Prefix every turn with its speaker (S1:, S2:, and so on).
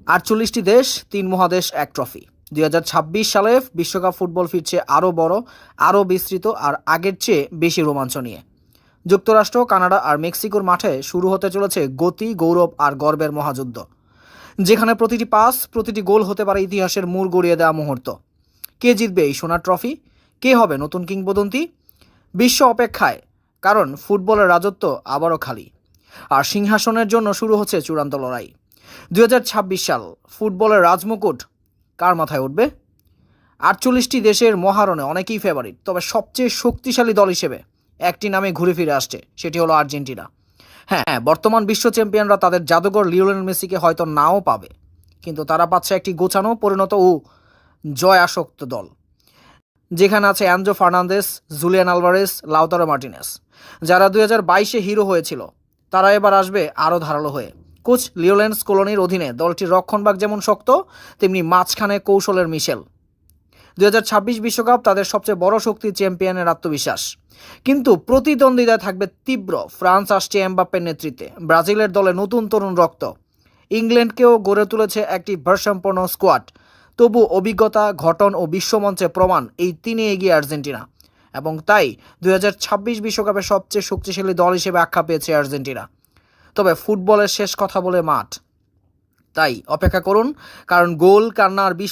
S1: 48টি দেশ, 3 মহাদেশ, 1 ট্রফি। 2026 সালে বিশ্বকাপ ফুটবল ফিরছে আরও বড়, আরও বিস্তৃত আর আগের চেয়ে বেশি রোমাঞ্চ নিয়ে। যুক্তরাষ্ট্র, কানাডা আর মেক্সিকোর মাঠে শুরু হতে চলেছে গতি, গৌরব আর গর্বের মহাযুদ্ধ, যেখানে প্রতিটি পাস, প্রতিটি গোল হতে পারে ইতিহাসের মোড় গড়িয়ে দেওয়া মুহূর্ত। কে জিতবে এই সোনার ট্রফি? কে হবে নতুন কিংবদন্তি? বিশ্ব অপেক্ষায়, কারণ ফুটবলের রাজত্ব আবারও খালি, আর সিংহাসনের জন্য শুরু হচ্ছে চূড়ান্ত লড়াই। 2026 সাল, ফুটবলের রাজমুকুট কার মাথায় উঠবে? 48টি দেশের মহারণে অনেকেই ফেভারিট, তবে সবচেয়ে শক্তিশালী দল হিসেবে একটি নামে ঘুরে ফিরে আসছে, সেটি হলো আর্জেন্টিনা। হ্যাঁ, বর্তমান বিশ্ব চ্যাম্পিয়নরা তাদের জাদুকর লিওনেল মেসিকে হয়তো নাও পাবে, কিন্তু তারা পাচ্ছে একটি গোছানো, পরিণত ও জয় আসক্ত দল, যেখানে আছে Enzo Fernandez, Julian Alvarez, Lautaro Martinez, যারা 2022-এ হিরো হয়েছিল। তারা এবার আসবে আরও ধারালো হয়ে। কোচ লিওনেল স্কলোনির অধীনে দলটির রক্ষণভাগ যেমন শক্ত, তেমনি মাঝখানে কৌশলের মিশেল। 2026 বিশ্বকাপ তাদের সবচেয়ে বড় শক্তি, চ্যাম্পিয়নের আত্মবিশ্বাস। কিন্তু প্রতিদ্বন্দ্বিতায় থাকবে তীব্র। ফ্রান্স আসছে এমবাপ্পের নেতৃত্বে, ব্রাজিলের দলে নতুন তরুণ রক্ত, ইংল্যান্ডকেও গড়ে তুলেছে একটি ভারসাম্যপূর্ণ স্কোয়াড। তবু অভিজ্ঞতা, ঘটন ও বিশ্বমঞ্চে প্রমাণ, এই তিনে এগিয়ে আর্জেন্টিনা। এবং তাই 2026 বিশ্বকাপে সবচেয়ে শক্তিশালী দল হিসেবে আখ্যা পেয়েছে আর্জেন্টিনা। তবে ফুটবলের শেষ কথা বলে মাঠ, তাই অপেক্ষা করুন, কারণ গোল, কান্না আর বিশ্ব